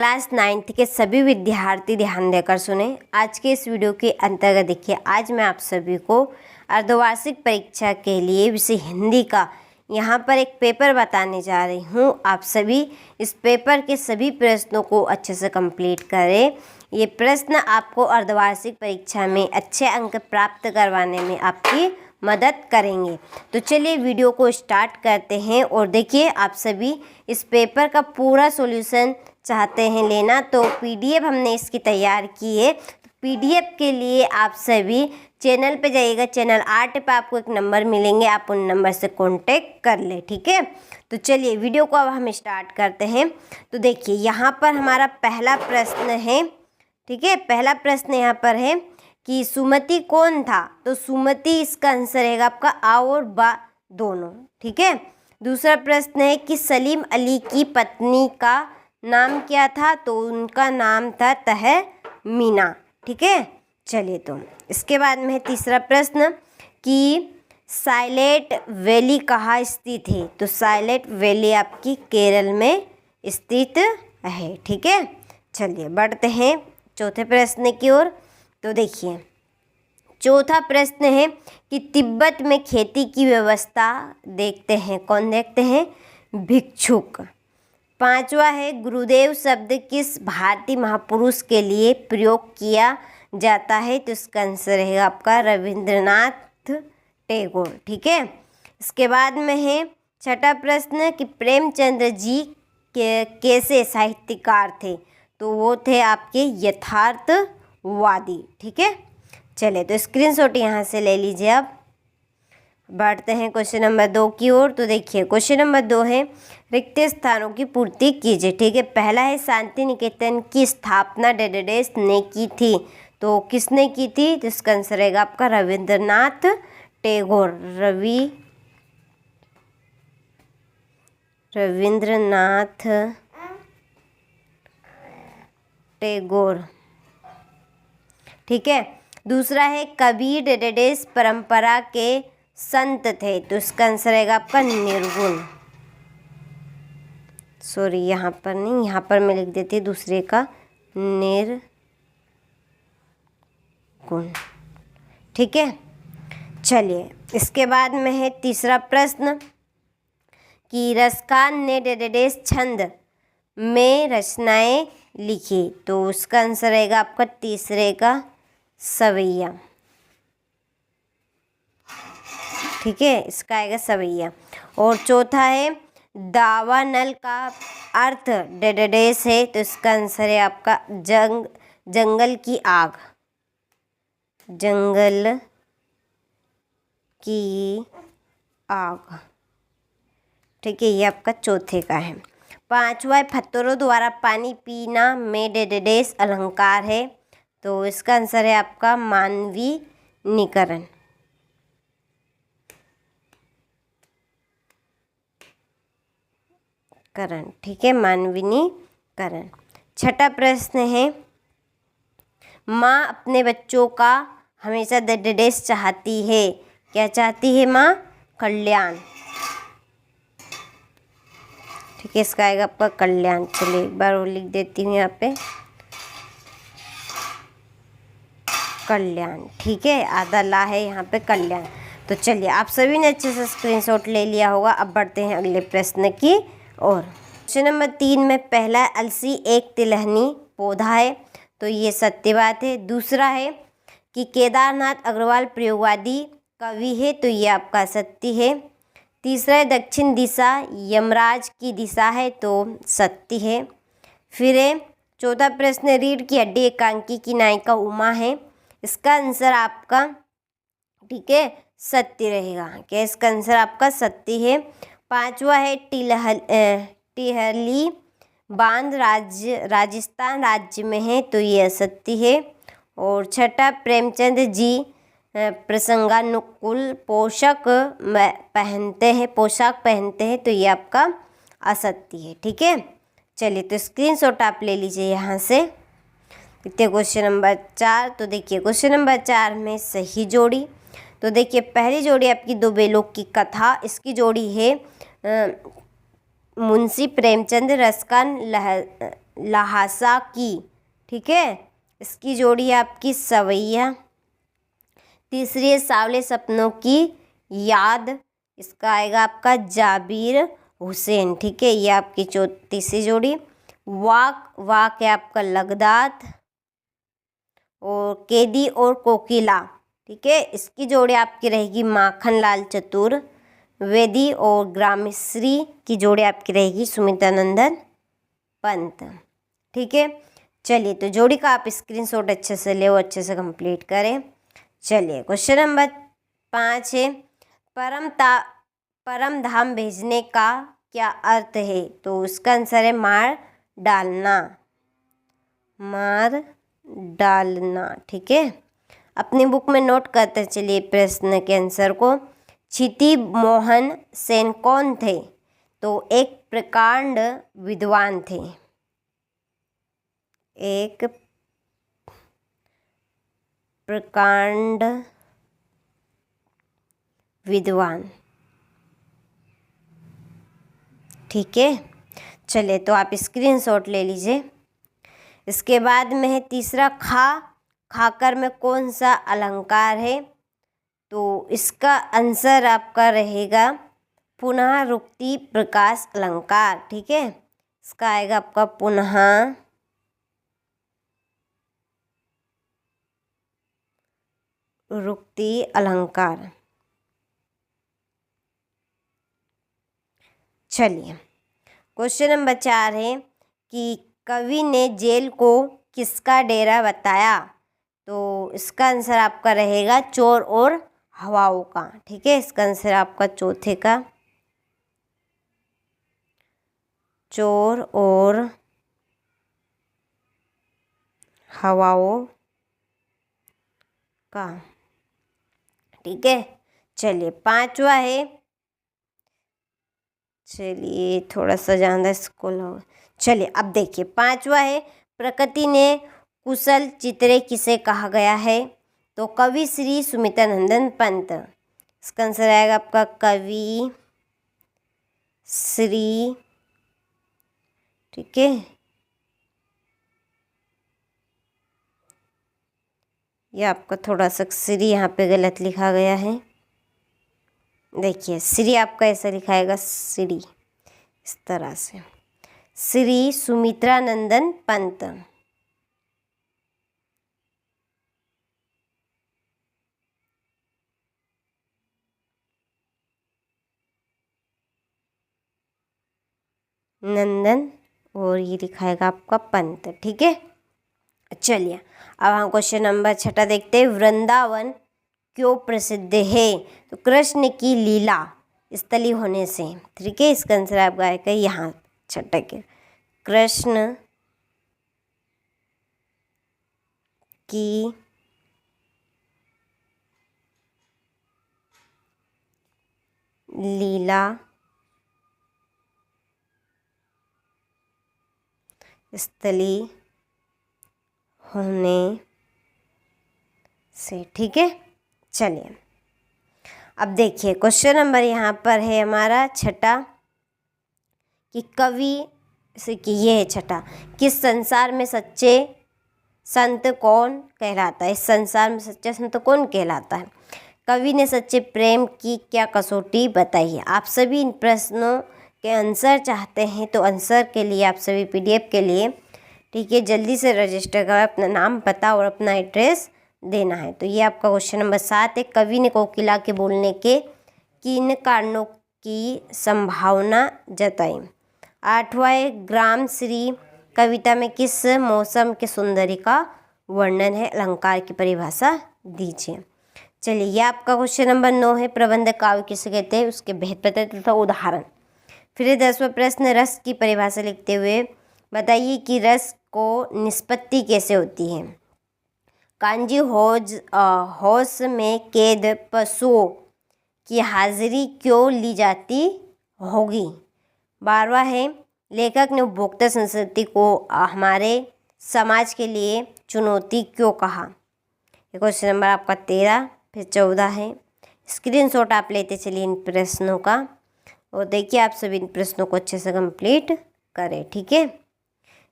Class 9th के सभी विद्यार्थी ध्यान देकर सुने। आज के इस वीडियो के अंतर्गत देखिए, आज मैं आप सभी को अर्धवार्षिक परीक्षा के लिए विषय हिंदी का यहाँ पर एक पेपर बताने जा रही हूँ। आप सभी इस पेपर के सभी प्रश्नों को अच्छे से कंप्लीट करें। ये प्रश्न आपको अर्धवार्षिक परीक्षा में अच्छे अंक प्राप्त करवाने में आपकी मदद करेंगे। तो चलिए वीडियो को स्टार्ट करते हैं। और देखिए, आप सभी इस पेपर का पूरा सॉल्यूशन चाहते हैं लेना तो पीडीएफ हमने इसकी तैयार की है। तो पीडीएफ के लिए आप सभी चैनल पे जाइएगा। चैनल 8 पे आपको एक नंबर मिलेंगे, आप उन नंबर से कांटेक्ट कर ले, ठीक है। तो चलिए वीडियो को अब हम स्टार्ट करते हैं। तो देखिए, यहाँ पर हमारा पहला प्रश्न है, ठीक है। पहला प्रश्न यहाँ पर है कि सुमति कौन था। तो सुमति इसका आंसर रहेगा आपका आ और बा दोनों, ठीक है। दूसरा प्रश्न है कि सलीम अली की पत्नी का नाम क्या था। तो उनका नाम था तहमीना, ठीक है। चलिए, तो इसके बाद में है तीसरा प्रश्न कि साइलेंट वैली कहाँ स्थित है। तो साइलेंट वैली आपकी केरल में स्थित है, ठीक है। चलिए बढ़ते हैं चौथे प्रश्न की ओर। तो देखिए, चौथा प्रश्न है कि तिब्बत में खेती की व्यवस्था देखते हैं, कौन देखते हैं, भिक्षुक। पांचवा है गुरुदेव शब्द किस भारतीय महापुरुष के लिए प्रयोग किया जाता है। तो इसका आंसर रहेगा आपका रविंद्रनाथ टैगोर, ठीक है। इसके बाद में है छठा प्रश्न कि प्रेमचंद्र जी कैसे साहित्यकार थे। तो वो थे आपके यथार्थवादी, ठीक है। चलिए, तो स्क्रीनशॉट यहाँ से ले लीजिए। आप बढ़ते हैं क्वेश्चन नंबर 2 की ओर। तो देखिए, क्वेश्चन नंबर 2 है रिक्त स्थानों की पूर्ति कीजिए, ठीक है। पहला है शांति निकेतन की स्थापना डेडेडेस ने की थी। तो किसने की थी। तो इसका आंसर रहेगा आपका रविंद्रनाथ टैगोर, रविंद्रनाथ टैगोर, ठीक है। दूसरा है कबीर डेडेडेस परंपरा के संत थे। तो इसका आंसर रहेगा आपका निर्गुण, सॉरी यहाँ पर नहीं, यहाँ पर मैं लिख देती हूँ दूसरे का निर्गुण, ठीक है। चलिए, इसके बाद में है तीसरा प्रश्न कि रसखान ने डेडेडेस छंद में रचनाएं लिखी। तो उसका आंसर रहेगा आपका तीसरे का सवैया, ठीक है। इसका आएगा सवैया। और चौथा है दावानल का अर्थ डेडेडेस है। तो इसका आंसर है आपका जंगल की आग, जंगल की आग, ठीक है। ये आपका चौथे का है। पांचवा है फत्तरों द्वारा पानी पीना में डेडेडेस अलंकार है। तो इसका आंसर है आपका मानवीनीकरण, ठीक है, मानवीनीकरण। छठा प्रश्न है माँ अपने बच्चों का हमेशा डेडेडेस चाहती है। क्या चाहती है माँ, कल्याण, ठीक है। इसका आएगा आपका कल्याण। चलिए एक बार और लिख देती हूँ यहाँ पे कल्याण, ठीक है। आधा ला है यहाँ पे कल्याण। तो चलिए, आप सभी ने अच्छे से स्क्रीनशॉट ले लिया होगा। अब बढ़ते हैं अगले प्रश्न की ओर। क्वेश्चन नंबर 3 में पहला अलसी एक तिलहनी पौधा है। तो ये सत्य बात है। दूसरा है कि केदारनाथ अग्रवाल प्रयोगवादी कवि है। तो ये आपका सत्य है। तीसरा है दक्षिण दिशा यमराज की दिशा है। तो सत्य है। फिर है चौथा प्रश्न रीढ़ की हड्डी एकांकी की नायिका उमा है। इसका आंसर आपका, ठीक है, सत्य रहेगा। क्या इसका आंसर आपका सत्य है। पांचवा है टिहली बांध राजस्थान राज्य में है। तो ये असत्य है। और छठा प्रेमचंद जी प्रसंगानुकूल पोशाक पहनते हैं। तो ये आपका असत्य है, ठीक है। चलिए, तो स्क्रीनशॉट आप ले लीजिए यहाँ से। देखते हैं क्वेश्चन नंबर 4। तो देखिए, क्वेश्चन नंबर 4 में सही जोड़ी। तो देखिए, पहली जोड़ी आपकी दो बेलों की कथा, इसकी जोड़ी है मुंशी प्रेमचंद रसखान लहासा की, ठीक है, इसकी जोड़ी है आपकी सवैया। तीसरी है सावले सपनों की याद, इसका आएगा आपका जाबिर हुसैन, ठीक है, ये आपकी तीसरी जोड़ी। वाक, वाक है आपका लगदात। और कैदी और कोकिला, ठीक है, इसकी जोड़ी आपकी रहेगी माखन लाल चतुर्वेदी। और ग्रामश्री की जोड़ी आपकी रहेगी सुमित्रा नंदन पंत, ठीक है। चलिए, तो जोड़ी का आप स्क्रीनशॉट अच्छे से ले, अच्छे से कंप्लीट करें। चलिए, क्वेश्चन नंबर 5 है, परम धाम भेजने का क्या अर्थ है? तो इसका आंसर है मार डालना, मार डालना, ठीक है। अपनी बुक में नोट करते चलिए प्रश्न के आंसर को। क्षिति मोहन सेन कौन थे? तो एक प्रकांड विद्वान थे, एक प्रकांड विद्वान, ठीक है। चलिए, तो आप स्क्रीनशॉट ले लीजिए। इसके बाद में है तीसरा खाकर में कौन सा अलंकार है? तो इसका आंसर आपका रहेगा पुनः रुक्ति प्रकाश अलंकार, ठीक है, इसका आएगा आपका पुनः रुक्ति अलंकार। चलिए, क्वेश्चन नंबर 4 है कि कवि ने जेल को किसका डेरा बताया? तो इसका आंसर आपका रहेगा चोर और हवाओं का, ठीक है, इसका आंसर आपका चौथे का चोर और हवाओं का, ठीक है। चलिए, 5वां है, चलिए थोड़ा सा ज़्यादा स्कूल हो। चलिए, अब देखिए 5वां है, प्रकृति ने कुशल चित्रे किसे कहा गया है? तो कवि श्री सुमित्रा नंदन पंत, इसका आंसर आएगा आपका कवि श्री, ठीक है, ये आपका थोड़ा सा श्री यहाँ पे गलत लिखा गया है। देखिए, श्री आपका ऐसा लिखाएगा श्री, इस तरह से, श्री सुमित्रा नंदन पंत। नंदन और ये लिखाएगा आपका पंत, ठीक है। चलिए, अब हम क्वेश्चन नंबर 6 देखते हैं। वृंदावन क्यों प्रसिद्ध है? तो कृष्ण की लीला स्थली होने से, ठीक है, इसका आंसर आपका आएगा यहाँ 6 के, कृष्ण की लीला स्थली होने से, ठीक है। चलिए, अब देखिए क्वेश्चन नंबर यहाँ पर है हमारा 6 कि कवि से कि ये है 6, किस संसार में सच्चे संत कौन कहलाता है? इस संसार में सच्चा संत कौन कहलाता है? कवि ने सच्चे प्रेम की क्या कसौटी बताई है? आप सभी इन प्रश्नों के आंसर चाहते हैं तो आंसर के लिए आप सभी PDF के लिए, ठीक है, जल्दी से रजिस्टर करें, अपना नाम पता और अपना एड्रेस देना है। तो ये आपका क्वेश्चन नंबर 7 है, कवि ने कोकिला के बोलने के किन कारणों की संभावना जताई? 8वां है, ग्राम श्री कविता में किस मौसम के सौंदर्य का वर्णन है? अलंकार की परिभाषा दीजिए। चलिए, ये आपका क्वेश्चन नंबर 9 है, प्रबंध काव्य किसे कहते हैं? उसके बेहतर तथा उदाहरण। फिर 10वां प्रश्न, रस की परिभाषा लिखते हुए बताइए कि रस को निष्पत्ति कैसे होती है? कांजी हौस में कैद पशुओं की हाजिरी क्यों ली जाती होगी? 12वां है, लेखक ने उपभोक्ता संस्कृति को हमारे समाज के लिए चुनौती क्यों कहा? ये क्वेश्चन नंबर आपका 13। फिर 14 है, स्क्रीनशॉट आप लेते चलिए इन प्रश्नों का और देखिए आप सभी इन प्रश्नों को अच्छे से कंप्लीट करें, ठीक है।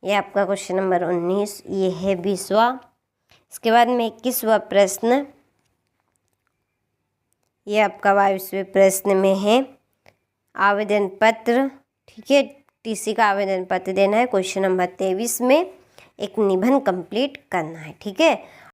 ये आपका क्वेश्चन नंबर 19, ये है 20वां। इसके बाद में 21वां प्रश्न, ये आपका 22वें प्रश्न में है आवेदन पत्र, ठीक है, टीसी का आवेदन पत्र देना है। क्वेश्चन नंबर 23 में एक निबंध कंप्लीट करना है, ठीक है।